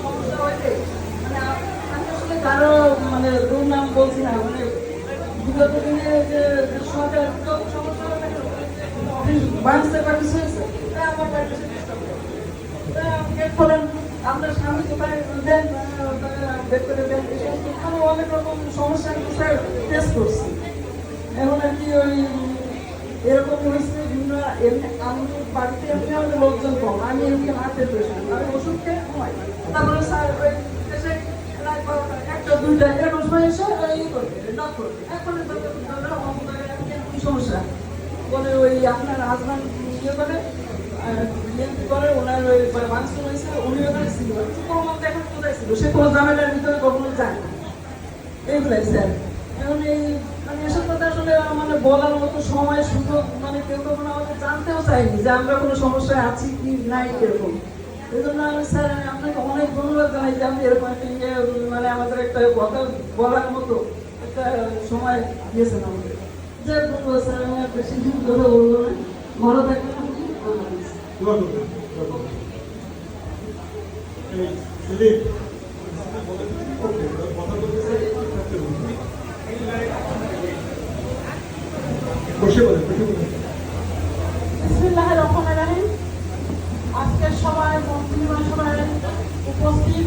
সমস্যা হয়েছে মানে আমি আসলে কারো মানে দুর্নাম বলছি না, মানে বিগত দিনে যে সরকার সমস্যা অফিস বাংলাদেশে বা কিছু হয়েছে আমার বাড়িতে করেন আপনার স্বামী কোথায় দেন বের করে দেন, এই সমস্ত আমি অনেক রকম সমস্যা ফেস করছি। এখন আর কি ওই এরকম হয়েছে বিভিন্ন এমনি আমি বাড়িতে এমনি আমাদের লোকজন কম, আমি এমনি হার্টের পেশেন্ট, আমি ওষুধ খেয়ে ঘুমাই, তারপরে স্যার ওই এসে রাত 12টা 1টা 2টা এরকম সময় এসে ই করবে নক করবে, এখন কি সমস্যা বলে ওই আপনার হাজব্যান্ড ইয়ে করে বিএনপি করে ওনার ওই মাংস হয়েছে উনি ওখানে ছিল প্রমাণ এখন কোথায় ছিল, সে কোনো ঝামেলার ভিতরে কখনো যায় না এইগুলাই স্যার। এখন এই মানে এসব কথা আসলে মানে বলার মতো সময় সুযোগ মানে কেউ কখনো আমাদের জানতেও চাইনি যে আমরা কোনো সমস্যায় আছি কি নাই এরকম। এই জন্য আমি স্যার আপনাকে অনেক ধন্যবাদ জানাই যে আপনি এরকম একটা ইয়ে মানে আমাদের একটা কথা বলার মতো একটা সময় দিয়েছেন আমাদের। যাই বলবো স্যার, আমি আর বেশি কথা বলবো না, ভালো থাকবেন আপনি। বিসমিল্লাহির রহমানির রহিম। আজকের সভায় মন্ত্রিসভায় উপস্থিত